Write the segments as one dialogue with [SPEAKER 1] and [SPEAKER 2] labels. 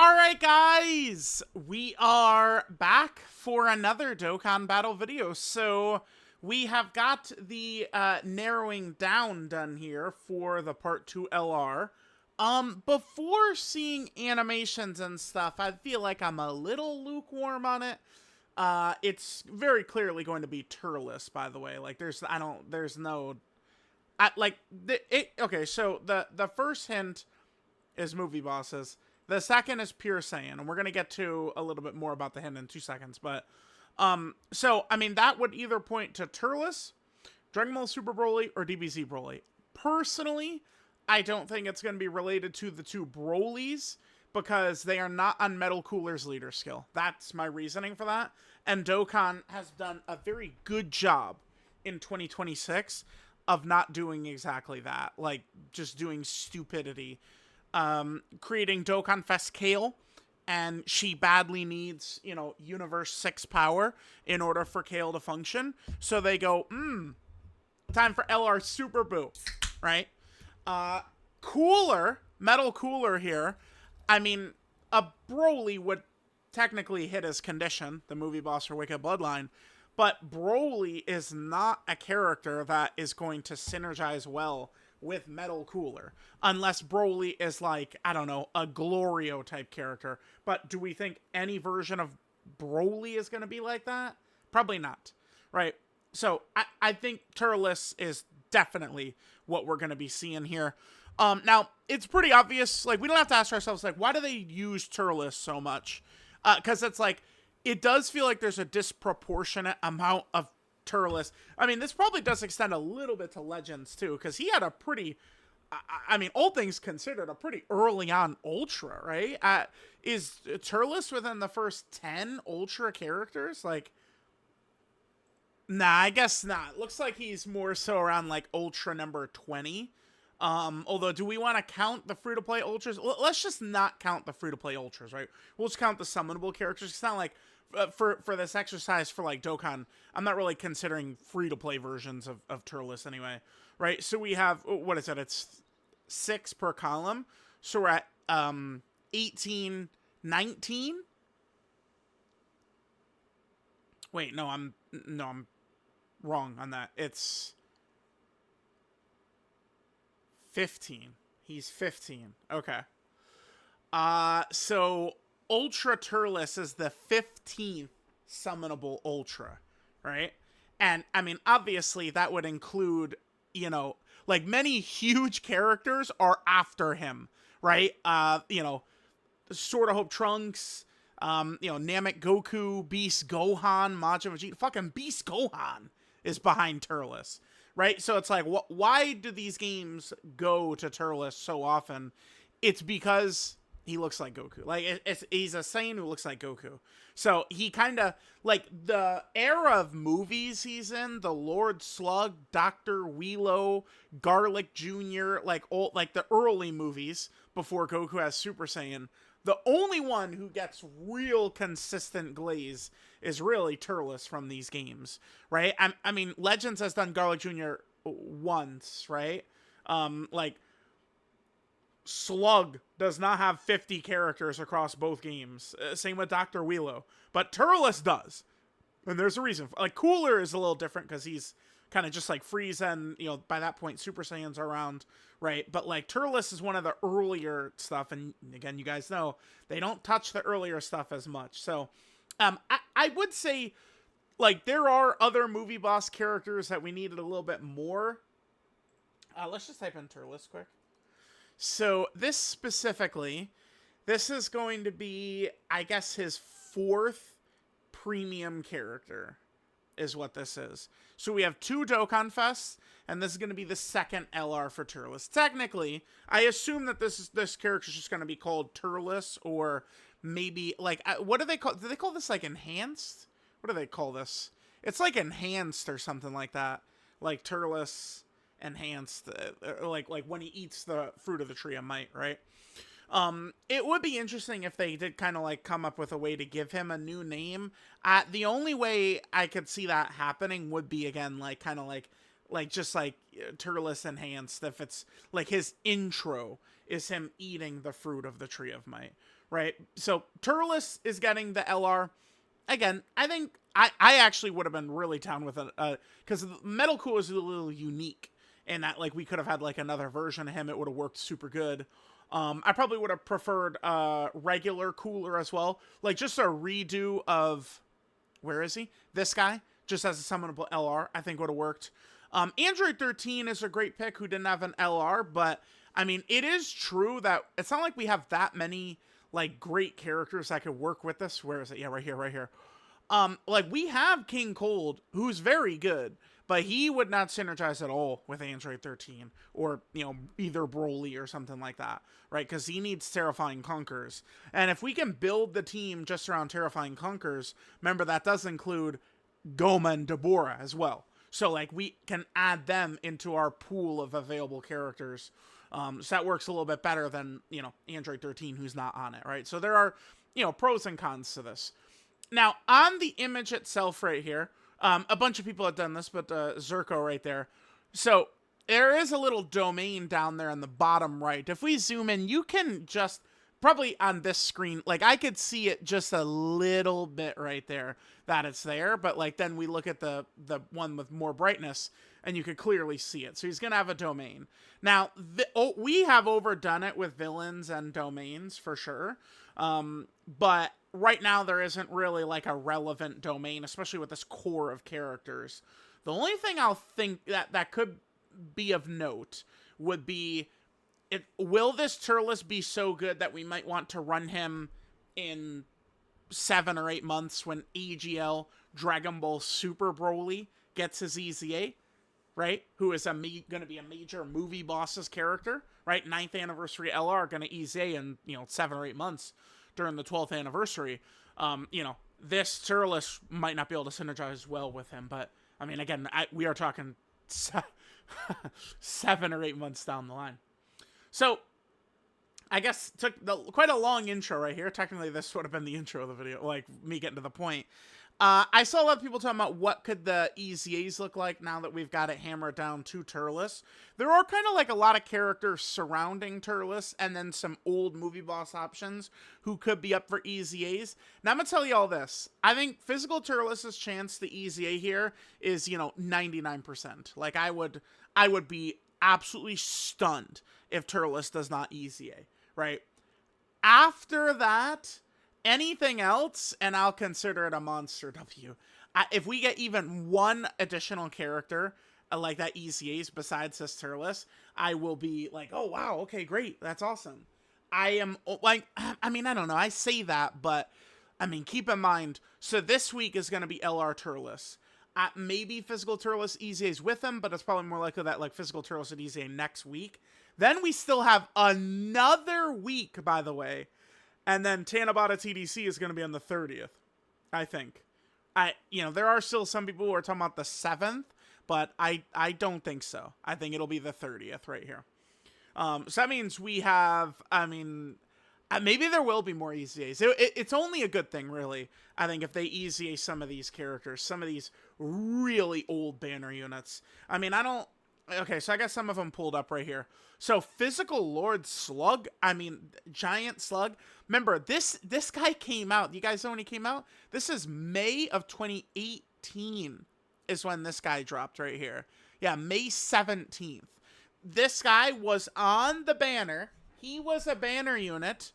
[SPEAKER 1] Alright guys, we are back for another Dokkan battle video. So we have got the narrowing down done here for the part 2 LR. Before seeing animations and stuff, I feel like I'm a little lukewarm on it. It's very clearly going to be Turles, by the way. Like there's no okay, so the first hint is movie bosses. The second is Pure Saiyan, and we're gonna get to a little bit more about the hint in 2 seconds. But so I mean that would either point to Turles, Dragon Ball Super Broly, or DBZ Broly. Personally, I don't think it's gonna be related to the two Brolys because they are not on Metal Cooler's leader skill. That's my reasoning for that. And Dokkan has done a very good job in 2026 of not doing exactly that, like just doing stupidity. Creating Dokkan Fest Kale, and she badly needs, Universe 6 power in order for Kale to function. So they go, time for LR Super Boo, right? Cooler, Metal Cooler here. I mean, a Broly would technically hit his condition, the movie boss for Wicked Bloodline, but Broly is not a character that is going to synergize well with Metal Cooler, unless Broly is like, I don't know, a Glorio type character. But do we think any version of Broly is going to be like that? Probably not, right? So I think Turles is definitely what we're going to be seeing here. Now, it's pretty obvious, like, we don't have to ask ourselves, like, why do they use Turles so much? Because it's like, it does feel like there's a disproportionate amount of Turles. I mean, this probably does extend a little bit to Legends, too, because he had a pretty, I mean, all things considered, a pretty early on Ultra, right? Is Turles within the first 10 Ultra characters? Like, nah, I guess not. Looks like he's more so around, like, Ultra number 20. Although, do we want to count the free-to-play Ultras? Let's just not count the free-to-play Ultras, right? We'll just count the summonable characters. It's not like, for this exercise for, like, Dokkan, I'm not really considering free-to-play versions of Turles anyway, right? So we have, what is it? It's 6 per column. So we're at, 18, 19? Wait, no, I'm wrong on that. It's 15. He's 15. Okay. So Ultra Turles is the 15th summonable Ultra, right? And, I mean, obviously that would include, like, many huge characters are after him, right? Sword of Hope Trunks, Namek Goku, Beast Gohan, Majin Vegeta. Fucking Beast Gohan is behind Turles, right? So it's like, why do these games go to Turles so often? It's because he looks like Goku. Like, he's a Saiyan who looks like Goku. So he kind of, like, the era of movies he's in, the Lord Slug, Dr. Wheelo, Garlic Jr., like the early movies before Goku has Super Saiyan, the only one who gets real consistent glaze is really Turles from these games, right? I mean, Legends has done Garlic Jr. once, right? Like, Slug does not have 50 characters across both games. Same with Dr. Wheelo. But Turles does. And there's a reason. Like, Cooler is a little different because he's kind of just like Frieza, and, by that point, Super Saiyans are around, right? But, like, Turles is one of the earlier stuff, and, again, you guys know, they don't touch the earlier stuff as much. So, I would say, like, there are other movie boss characters that we needed a little bit more. Let's just type in Turles quick. So this specifically, this is going to be, I guess, his 4th premium character is what this is. So we have 2 Dokkan Fests, and this is going to be the 2nd LR for Turles. Technically, I assume that this character is just going to be called Turles, or maybe, like, what do they call, do they call this, like, enhanced? What do they call this? It's like enhanced or something like that. Like Turles enhanced, like when he eats the fruit of the tree of might, right? It would be interesting if they did kind of like come up with a way to give him a new name. The only way I could see that happening would be, again, like kind of like just like Turles enhanced, if it's like his intro is him eating the fruit of the Tree of Might, right? So Turles is getting the LR. Again, I think I actually would have been really down with it, because Metal Cool is a little unique in that, like, we could have had, like, another version of him. It would have worked super good. I probably would have preferred regular Cooler as well. Like, just a redo of, where is he? This guy, just as a summonable LR, I think would have worked. Android 13 is a great pick who didn't have an LR, but, I mean, it is true that it's not like we have that many, like, great characters that could work with this. Where is it? Yeah, right here, right here. Like, we have King Cold, who's very good, but he would not synergize at all with Android 13, or, you know, either Broly or something like that, right? Because he needs Terrifying Conquerors. And if we can build the team just around Terrifying Conquerors, remember, that does include Goma and Deborah as well. So, like, we can add them into our pool of available characters. So that works a little bit better than, you know, Android 13, who's not on it, right? So there are, you know, pros and cons to this. Now, on the image itself right here, a bunch of people have done this, but Zerko right there. So there is a little domain down there on the bottom right. If we zoom in, you can just, probably on this screen, like, I could see it just a little bit right there that it's there, but, like, then we look at the one with more brightness, and you could clearly see it. So he's going to have a domain. Now, we have overdone it with villains and domains, for sure. But right now, there isn't really, like, a relevant domain, especially with this core of characters. The only thing I'll think that could be of note would be, will this Turles be so good that we might want to run him in 7 or 8 months when EGL Dragon Ball Super Broly gets his EZA, right? Who is going to be a major movie boss's character, right? 9th anniversary LR going to EZA in, you know, 7 or 8 months during the 12th anniversary. You know, this Turles might not be able to synergize well with him, but, I mean, again, we are talking 7 or 8 months down the line. So, I guess took quite a long intro right here. Technically, this would have been the intro of the video, like me getting to the point. I saw a lot of people talking about what could the EZAs look like now that we've got it hammered down to Turles. There are kind of like a lot of characters surrounding Turles, and then some old movie boss options who could be up for EZAs. Now, I'm going to tell you all this. I think physical Turles' chance to EZA here is, you know, 99%. Like, I would be absolutely stunned if Turles does not EZA, right? After that, anything else, and I'll consider it a monster W. If we get even one additional character like that EZAs besides this Turles, I will be like, oh, wow, okay, great, that's awesome. I am, like, I mean, I don't know, I say that, but, I mean, keep in mind, so this week is going to be LR Turles. Maybe physical Turles EZAs with him, but it's probably more likely that, like, physical Turles would EZA next week. Then we still have another week, by the way, and then Tanabata TDC is going to be on the 30th, I think. You know, there are still some people who are talking about the 7th, but I don't think so. I think it'll be the 30th right here. So that means we have, I mean, maybe there will be more EZAs. It's only a good thing, really, I think, if they EZA some of these characters, some of these really old banner units. I mean, I don't... Okay, so I got some of them pulled up right here. So, Physical Lord Slug, I mean, Giant Slug. Remember, this guy came out. You guys know when he came out? This is May of 2018 is when this guy dropped right here. Yeah, May 17th. This guy was on the banner. He was a banner unit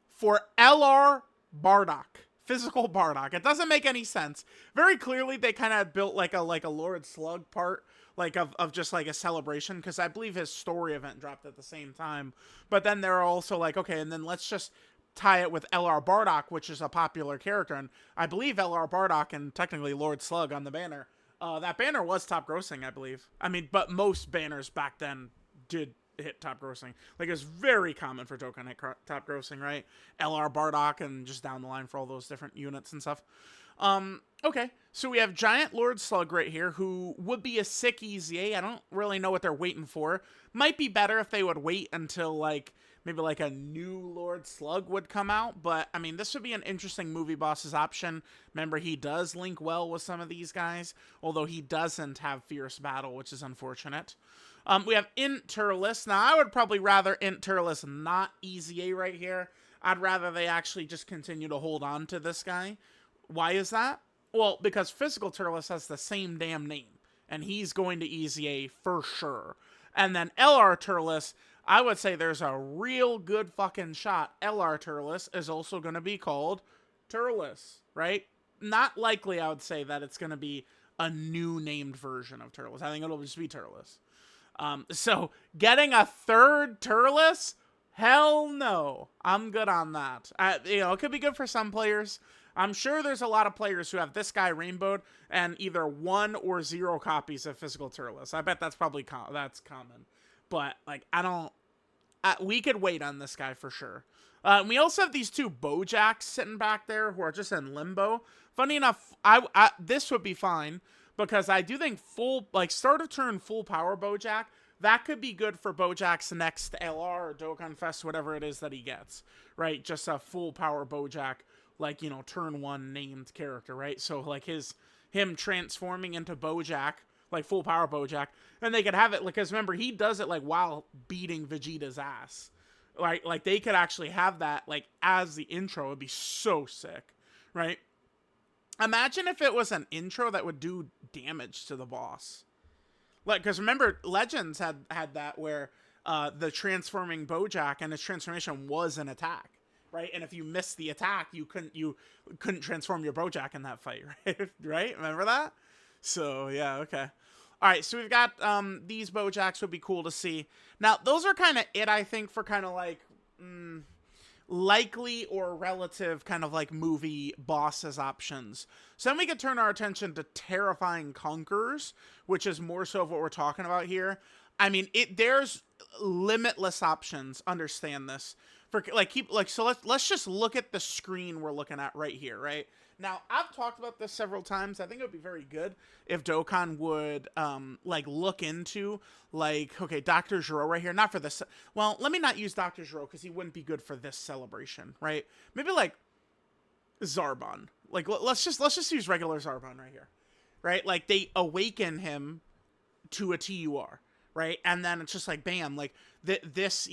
[SPEAKER 1] for LR Bardock. Physical Bardock. It doesn't make any sense. Very clearly, they kind of built like a Lord Slug part, like of just like a celebration, because I believe his story event dropped at the same time. But then they're also like, okay, and then let's just tie it with LR Bardock, which is a popular character, and I believe LR Bardock and technically Lord Slug on the banner. That banner was top grossing, I believe. I mean, but most banners back then did hit top grossing. Like, it's very common for Dokkan hit top grossing, right? LR Bardock and just down the line for all those different units and stuff. Okay, so we have Giant Lord Slug right here, who would be a sick EZA. I don't really know what they're waiting for. Might be better if they would wait until, like, maybe like a new Lord Slug would come out, but, I mean, this would be an interesting movie boss's option. Remember, he does link well with some of these guys, although he doesn't have Fierce Battle, which is unfortunate. We have Int Turles. Now, I would probably rather Int Turles not EZA right here. I'd rather they actually just continue to hold on to this guy. Why is that? Well, because Physical Turles has the same damn name, and he's going to EZA for sure. And then LR Turles, I would say there's a real good fucking shot LR Turles is also going to be called Turles, right? Not likely, I would say, that it's going to be a new named version of Turles. I think it'll just be Turles. So getting a third Turles, hell no. I'm good on that. It could be good for some players. I'm sure there's a lot of players who have this guy rainbowed and either 1 or 0 copies of Physical Turles. I bet that's probably that's common. But like, we could wait on this guy for sure. We also have these 2 Bojacks sitting back there who are just in limbo. Funny enough, this would be fine because I do think start of turn full power Bojack, that could be good for Bojack's next LR or Dokkan Fest, whatever it is that he gets, right? Just a full power Bojack, like, turn 1 named character, right? So like him transforming into Bojack, like full power Bojack, and they could have it, because remember, he does it like while beating Vegeta's ass. Like they could actually have that like as the intro. It'd be so sick, right? Imagine if it was an intro that would do damage to the boss. Like, because remember, Legends had that where the transforming Bojack and his transformation was an attack, right? And if you missed the attack, you couldn't transform your Bojack in that fight, right? Right? Remember that? So yeah, okay. All right, so we've got these Bojacks would be cool to see. Now, those are kind of it, I think, for kind of like likely or relative kind of like movie bosses options. So then we could turn our attention to Terrifying Conquerors, which is more so of what we're talking about here. I mean, there's limitless options. Understand this. So let's just look at the screen we're looking at right here, right? Now, I've talked about this several times. I think it would be very good if Dokkan would, look into, okay, Dr. Gero right here. Not for this. Well, let me not use Dr. Gero because he wouldn't be good for this celebration, right? Maybe, Zarbon. Let's just use regular Zarbon right here, right? Like, they awaken him to a TUR, right? And then it's just like, bam, this,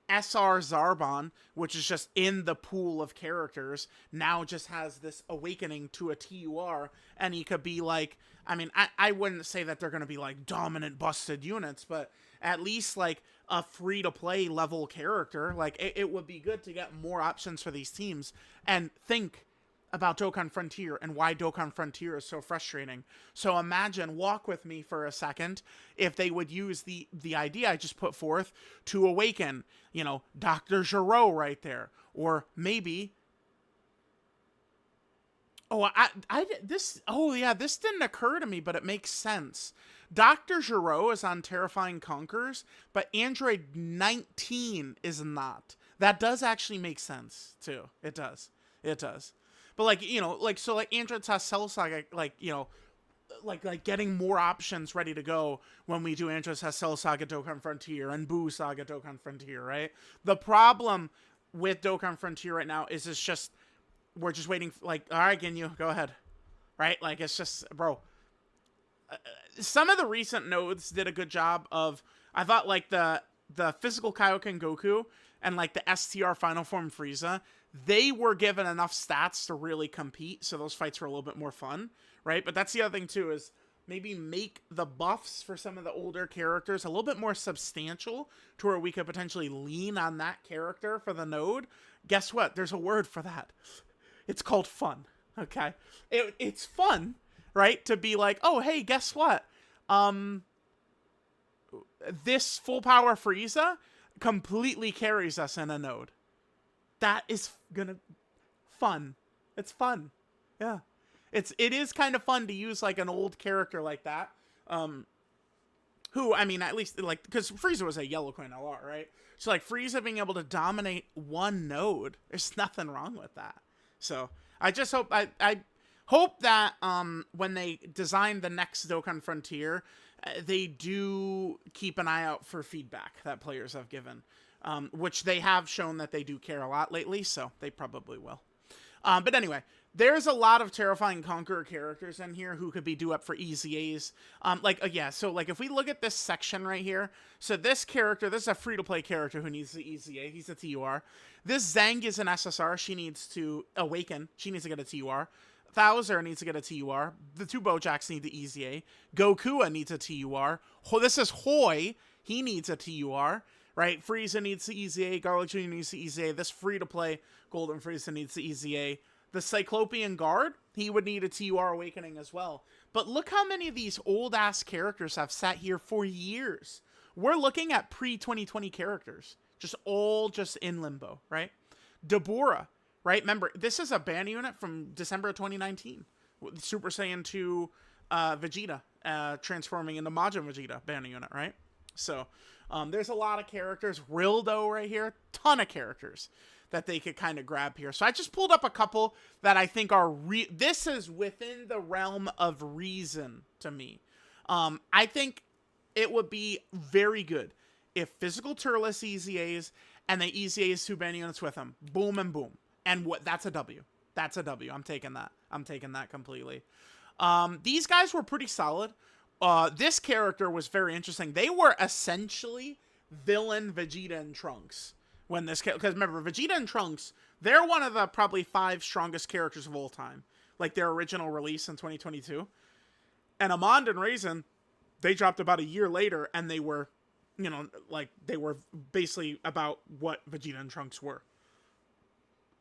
[SPEAKER 1] SR Zarbon, which is just in the pool of characters, now just has this awakening to a TUR, and he could be like, I wouldn't say that they're going to be like dominant busted units, but at least like a free-to-play level character. Like, it would be good to get more options for these teams, and think about Dokkan Frontier and why Dokkan Frontier is so frustrating. So imagine, walk with me for a second, if they would use the idea I just put forth to awaken, Dr. Gero right there. Or maybe, this didn't occur to me, but it makes sense. Dr. Gero is on Terrifying Conquerors, but Android 19 is not. That does actually make sense, too. It does. But Android has Cell Saga, getting more options ready to go when we do Android has Cell Saga Dokkan Frontier and Boo Saga Dokkan Frontier, right? The problem with Dokkan Frontier right now is we're just waiting, all right, Ginyu, go ahead, right? It's just, bro. Some of the recent nodes did a good job of, I thought, the physical Kaioken Goku and the STR Final Form Frieza, they were given enough stats to really compete, so those fights were a little bit more fun, right? But that's the other thing, too, is maybe make the buffs for some of the older characters a little bit more substantial to where we could potentially lean on that character for the node. Guess what? There's a word for that. It's called fun, okay? It's fun, right? To be like, oh, hey, guess what? This full power Frieza completely carries us in a node. That is fun. It's fun. Yeah. It is kind of fun to use an old character like that. Who, at least because Frieza was a yellow coin LR, right? So Frieza being able to dominate one node, there's nothing wrong with that. So I just hope I hope that when they design the next Dokkan Frontier, they do keep an eye out for feedback that players have given. Which they have shown that they do care a lot lately, so they probably will. But anyway, there's a lot of Terrifying Conqueror characters in here who could be due up for EZAs. So like if we look at this section right here, so this character, this is a free-to-play character who needs the EZA. He's a TUR. This Zang is an SSR. She needs to awaken. She needs to get a TUR. Thouser needs to get a TUR. The two Bojacks need the EZA. Gokua needs a TUR. This is Hoi. He needs a TUR. Right? Frieza needs the EZA. Garlic Jr. needs the EZA. This free-to-play Golden Frieza needs the EZA. The Cyclopean Guard, he would need a TUR Awakening as well. But look how many of these old-ass characters have sat here for years. We're looking at pre-2020 characters. Just in limbo, right? Dabura, right? Remember, this is a ban unit from December of 2019. Super Saiyan 2 Vegeta transforming into Majin Vegeta ban unit, right? So, there's a lot of characters. Rildo right here. Ton of characters that they could kind of grab here. So I just pulled up a couple that I think are this is within the realm of reason to me. I think it would be very good if physical Turles EZAs and the EZAs 2 ban units with them. Boom and boom. And that's a W. That's a W. I'm taking that. I'm taking that completely. These guys were pretty solid. This character was very interesting. They were essentially villain Vegeta and Trunks. Because remember, Vegeta and Trunks, they're one of the probably 5 strongest characters of all time. Like their original release in 2022. And Amand and Raisin, they dropped about a year later, and they were, they were basically about what Vegeta and Trunks were.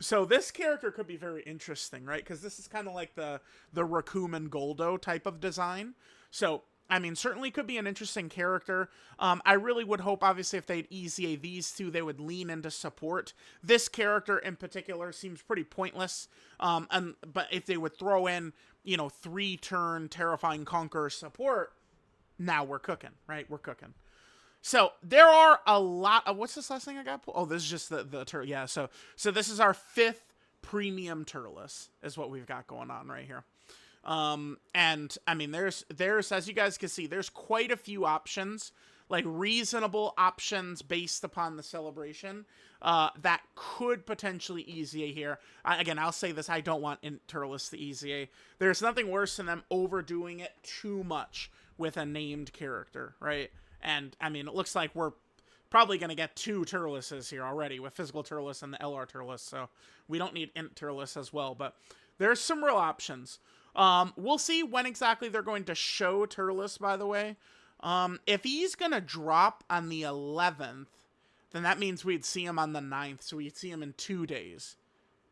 [SPEAKER 1] So this character could be very interesting, right? Because this is kind of like the Raccoon and Goldo type of design. So, I mean, certainly could be an interesting character. I really would hope, obviously, if they'd EZA these two, they would lean into support. This character in particular seems pretty pointless. But if they would throw in, 3-turn Terrifying Conqueror support, now we're cooking, right? We're cooking. So there are a lot of, what's this last thing I got? Oh, this is just the Turtle. Yeah, so this is our 5th premium Turles is what we've got going on right here. And I mean, there's, as you guys can see, there's quite a few options, like reasonable options based upon the celebration, that could potentially EZA here. Again, I'll say this, I don't want Turles to EZA. There's nothing worse than them overdoing it too much with a named character, right? And I mean, it looks like we're probably going to get 2 Turleses here already with Physical Turles and the LR Turles. So we don't need Int Turles as well, but there's some real options. We'll see when exactly they're going to show Turles, by the way. If he's going to drop on the 11th, then that means we'd see him on the 9th. So we'd see him in 2 days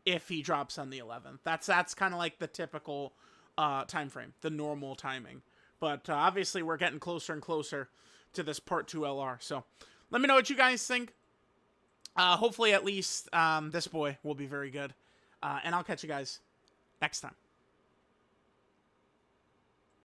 [SPEAKER 1] if he drops on the 11th. That's kind of like the typical time frame, the normal timing. But obviously we're getting closer and closer to this Part 2 LR. So let me know what you guys think. Hopefully at least this boy will be very good. And I'll catch you guys next time.